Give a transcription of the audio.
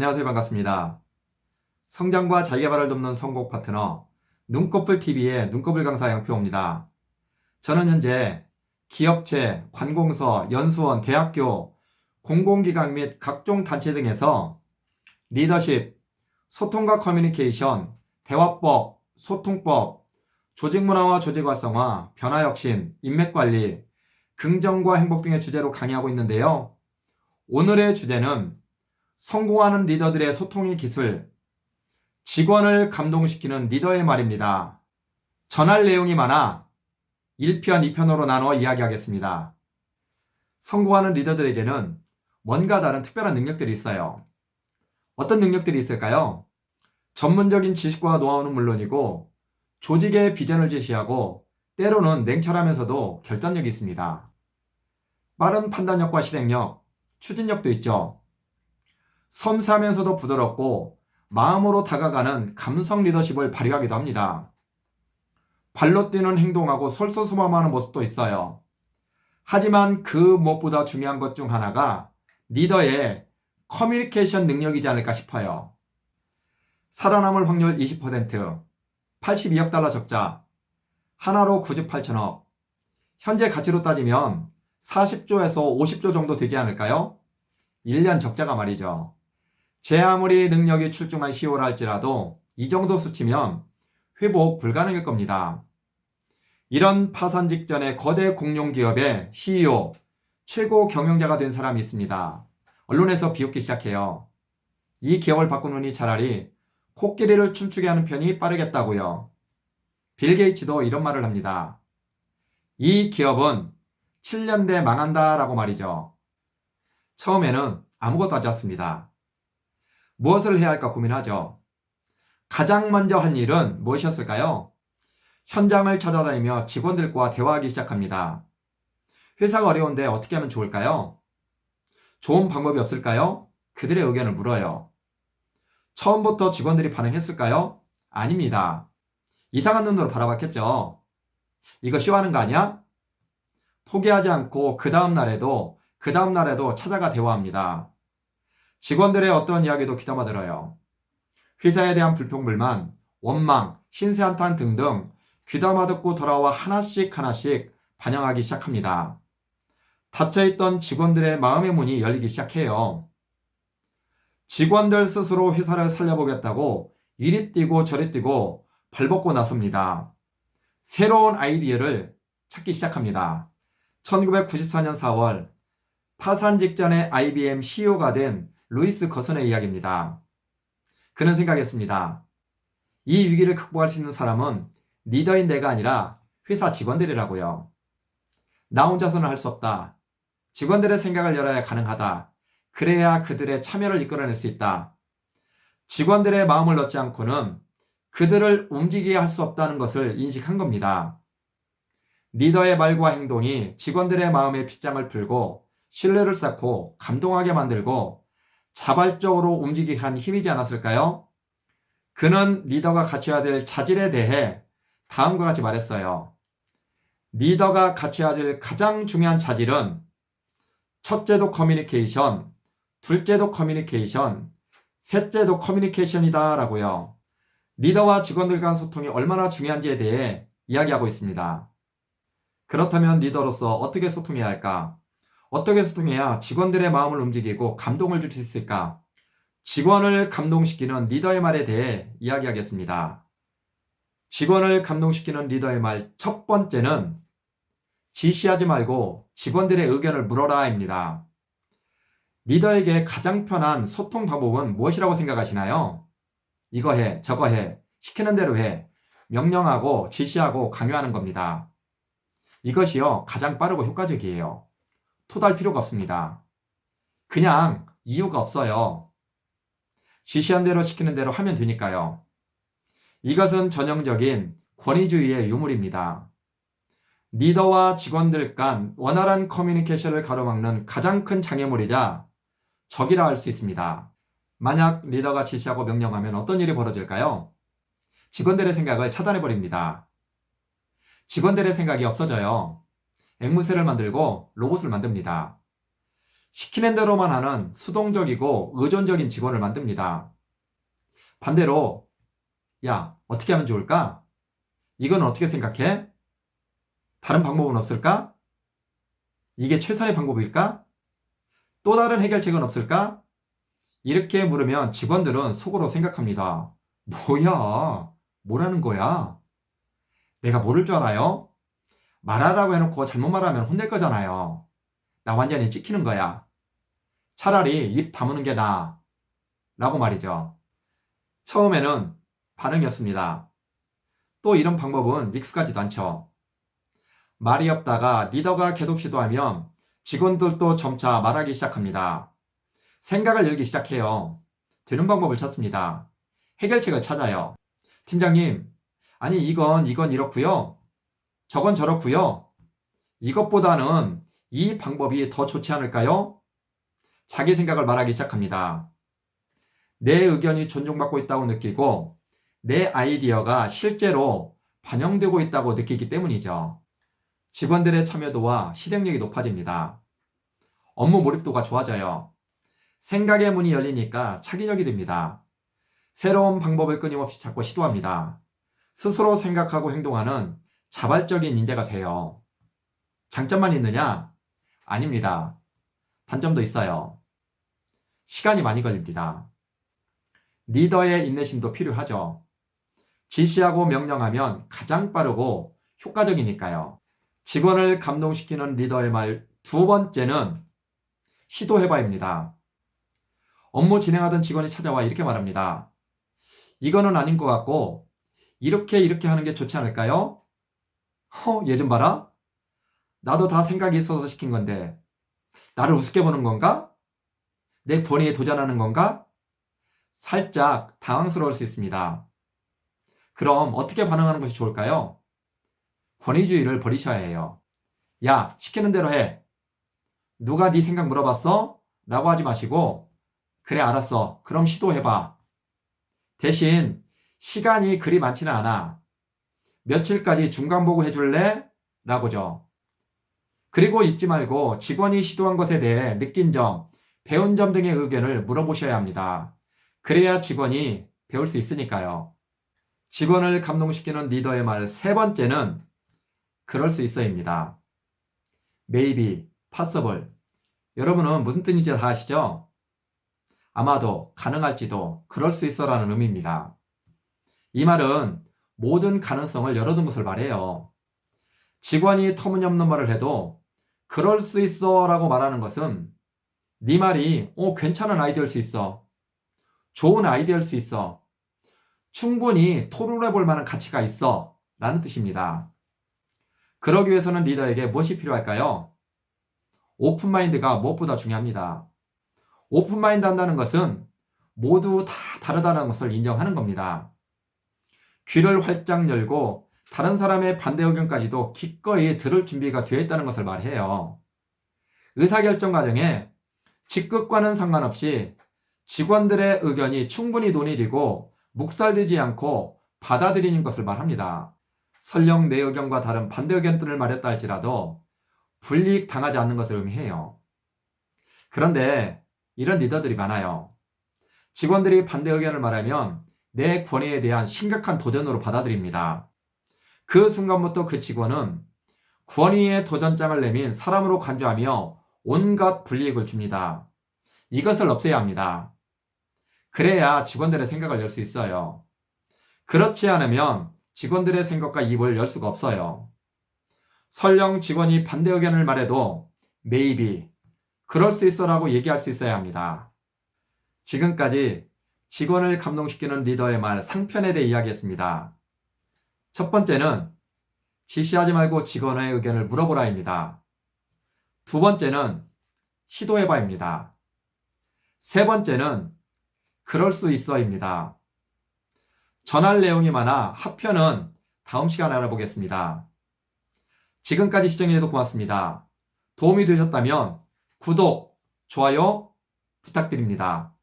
안녕하세요. 반갑습니다. 성장과 자기계발을 돕는 성공 파트너 눈꺼풀TV의 눈꺼풀 강사 양표호입니다. 저는 현재 기업체, 관공서, 연수원, 대학교, 공공기관 및 각종 단체 등에서 리더십, 소통과 커뮤니케이션, 대화법, 소통법, 조직문화와 조직활성화, 변화혁신, 인맥관리, 긍정과 행복 등의 주제로 강의하고 있는데요. 오늘의 주제는 성공하는 리더들의 소통의 기술, 직원을 감동시키는 리더의 말입니다. 전할 내용이 많아 1편, 2편으로 나눠 이야기하겠습니다. 성공하는 리더들에게는 뭔가 다른 특별한 능력들이 있어요. 어떤 능력들이 있을까요? 전문적인 지식과 노하우는 물론이고 조직의 비전을 제시하고 때로는 냉철하면서도 결단력이 있습니다. 빠른 판단력과 실행력, 추진력도 있죠. 섬세하면서도 부드럽고 마음으로 다가가는 감성 리더십을 발휘하기도 합니다. 발로 뛰는 행동하고 솔선수범하는 모습도 있어요. 하지만 그 무엇보다 중요한 것 중 하나가 리더의 커뮤니케이션 능력이지 않을까 싶어요. 살아남을 확률 20%, 82억 달러 적자, 하나로 9조 8천억, 현재 가치로 따지면 40조에서 50조 정도 되지 않을까요? 1년 적자가 말이죠. 제 아무리 능력이 출중한 CEO라 할지라도 이 정도 수치면 회복 불가능일 겁니다. 이런 파산 직전의 거대 공룡기업의 CEO, 최고 경영자가 된 사람이 있습니다. 언론에서 비웃기 시작해요. 이 기업을 바꾸느니 차라리 코끼리를 춤추게 하는 편이 빠르겠다고요. 빌 게이츠도 이런 말을 합니다. 이 기업은 7년 뒤에 망한다라고 말이죠. 처음에는 아무것도 하지 않습니다. 무엇을 해야 할까 고민하죠. 가장 먼저 한 일은 무엇이었을까요? 현장을 찾아다니며 직원들과 대화하기 시작합니다. 회사가 어려운데 어떻게 하면 좋을까요? 좋은 방법이 없을까요? 그들의 의견을 물어요. 처음부터 직원들이 반응했을까요? 아닙니다. 이상한 눈으로 바라봤겠죠. 이거 쉬워하는 거 아니야? 포기하지 않고 그 다음 날에도 찾아가 대화합니다. 직원들의 어떤 이야기도 귀담아 들어요. 회사에 대한 불평불만, 원망, 신세 한탄 등등 귀담아 듣고 돌아와 하나씩 반영하기 시작합니다. 닫혀있던 직원들의 마음의 문이 열리기 시작해요. 직원들 스스로 회사를 살려보겠다고 이리 뛰고 저리 뛰고 발벗고 나섭니다. 새로운 아이디어를 찾기 시작합니다. 1994년 4월 파산 직전에 IBM CEO가 된 루이스 거슨의 이야기입니다. 그는 생각했습니다. 이 위기를 극복할 수 있는 사람은 리더인 내가 아니라 회사 직원들이라고요. 나 혼자서는 할 수 없다. 직원들의 생각을 열어야 가능하다. 그래야 그들의 참여를 이끌어낼 수 있다. 직원들의 마음을 얻지 않고는 그들을 움직이게 할 수 없다는 것을 인식한 겁니다. 리더의 말과 행동이 직원들의 마음에 빗장을 풀고 신뢰를 쌓고 감동하게 만들고 자발적으로 움직이게 한 힘이지 않았을까요? 그는 리더가 갖춰야 될 자질에 대해 다음과 같이 말했어요. 리더가 갖춰야 될 가장 중요한 자질은 첫째도 커뮤니케이션, 둘째도 커뮤니케이션, 셋째도 커뮤니케이션이다 라고요. 리더와 직원들 간 소통이 얼마나 중요한지에 대해 이야기하고 있습니다. 그렇다면 리더로서 어떻게 소통해야 할까? 어떻게 소통해야 직원들의 마음을 움직이고 감동을 줄 수 있을까? 직원을 감동시키는 리더의 말에 대해 이야기하겠습니다. 직원을 감동시키는 리더의 말 첫 번째는 지시하지 말고 직원들의 의견을 물어라입니다. 리더에게 가장 편한 소통 방법은 무엇이라고 생각하시나요? 이거 해, 저거 해, 시키는 대로 해, 명령하고 지시하고 강요하는 겁니다. 이것이요, 가장 빠르고 효과적이에요. 토달 필요가 없습니다. 그냥 이유가 없어요. 지시한 대로 시키는 대로 하면 되니까요. 이것은 전형적인 권위주의의 유물입니다. 리더와 직원들 간 원활한 커뮤니케이션을 가로막는 가장 큰 장애물이자 적이라 할 수 있습니다. 만약 리더가 지시하고 명령하면 어떤 일이 벌어질까요? 직원들의 생각을 차단해버립니다. 직원들의 생각이 없어져요. 앵무새를 만들고 로봇을 만듭니다. 시키는 대로만 하는 수동적이고 의존적인 직원을 만듭니다. 반대로, 야, 어떻게 하면 좋을까? 이건 어떻게 생각해? 다른 방법은 없을까? 이게 최선의 방법일까? 또 다른 해결책은 없을까? 이렇게 물으면 직원들은 속으로 생각합니다. 뭐야? 뭐라는 거야? 내가 모를 줄 알아요? 말하라고 해놓고 잘못 말하면 혼낼 거잖아요. 나 완전히 찍히는 거야. 차라리 입 다무는 게 나아. 라고 말이죠. 처음에는 반응이었습니다. 또 이런 방법은 익숙하지도 않죠. 말이 없다가 리더가 계속 시도하면 직원들도 점차 말하기 시작합니다. 생각을 열기 시작해요. 되는 방법을 찾습니다. 해결책을 찾아요. 팀장님, 아니 이건 이렇고요. 저건 저렇고요. 이것보다는 이 방법이 더 좋지 않을까요? 자기 생각을 말하기 시작합니다. 내 의견이 존중받고 있다고 느끼고 내 아이디어가 실제로 반영되고 있다고 느끼기 때문이죠. 직원들의 참여도와 실행력이 높아집니다. 업무 몰입도가 좋아져요. 생각의 문이 열리니까 차기력이 됩니다. 새로운 방법을 끊임없이 찾고 시도합니다. 스스로 생각하고 행동하는 자발적인 인재가 돼요. 장점만 있느냐? 아닙니다. 단점도 있어요. 시간이 많이 걸립니다. 리더의 인내심도 필요하죠. 지시하고 명령하면 가장 빠르고 효과적이니까요. 직원을 감동시키는 리더의 말 두 번째는 시도해봐입니다. 업무 진행하던 직원이 찾아와 이렇게 말합니다. 이거는 아닌 것 같고 이렇게 하는 게 좋지 않을까요? 얘 좀 봐라. 나도 다 생각이 있어서 시킨 건데 나를 우습게 보는 건가? 내 권위에 도전하는 건가? 살짝 당황스러울 수 있습니다. 그럼 어떻게 반응하는 것이 좋을까요? 권위주의를 버리셔야 해요. 야, 시키는 대로 해. 누가 네 생각 물어봤어? 라고 하지 마시고 그래 알았어. 그럼 시도해봐. 대신 시간이 그리 많지는 않아. 며칠까지 중간 보고 해줄래? 라고죠. 그리고 잊지 말고 직원이 시도한 것에 대해 느낀 점, 배운 점 등의 의견을 물어보셔야 합니다. 그래야 직원이 배울 수 있으니까요. 직원을 감동시키는 리더의 말 세 번째는 그럴 수 있어입니다. maybe, possible. 여러분은 무슨 뜻인지 다 아시죠? 아마도, 가능할지도, 그럴 수 있어라는 의미입니다. 이 말은 모든 가능성을 열어둔 것을 말해요. 직원이 터무니없는 말을 해도 그럴 수 있어 라고 말하는 것은 네 말이 괜찮은 아이디어일 수 있어. 좋은 아이디어일 수 있어. 충분히 토론해 볼 만한 가치가 있어 라는 뜻입니다. 그러기 위해서는 리더에게 무엇이 필요할까요? 오픈마인드가 무엇보다 중요합니다. 오픈마인드 한다는 것은 모두 다 다르다는 것을 인정하는 겁니다. 귀를 활짝 열고 다른 사람의 반대 의견까지도 기꺼이 들을 준비가 되어 있다는 것을 말해요. 의사결정 과정에 직급과는 상관없이 직원들의 의견이 충분히 논의되고 묵살되지 않고 받아들이는 것을 말합니다. 설령 내 의견과 다른 반대 의견들을 말했다 할지라도 불이익 당하지 않는 것을 의미해요. 그런데 이런 리더들이 많아요. 직원들이 반대 의견을 말하면 내 권위에 대한 심각한 도전으로 받아들입니다. 그 순간부터 그 직원은 권위의 도전장을 내민 사람으로 간주하며 온갖 불이익을 줍니다. 이것을 없애야 합니다. 그래야 직원들의 생각을 열 수 있어요. 그렇지 않으면 직원들의 생각과 입을 열 수가 없어요. 설령 직원이 반대 의견을 말해도 maybe, 그럴 수 있어라고 얘기할 수 있어야 합니다. 지금까지 직원을 감동시키는 리더의 말 상편에 대해 이야기했습니다. 첫 번째는 지시하지 말고 직원의 의견을 물어보라입니다. 두 번째는 시도해봐입니다. 세 번째는 그럴 수 있어입니다. 전할 내용이 많아 하편은 다음 시간에 알아보겠습니다. 지금까지 시청해주셔서 고맙습니다. 도움이 되셨다면 구독, 좋아요 부탁드립니다.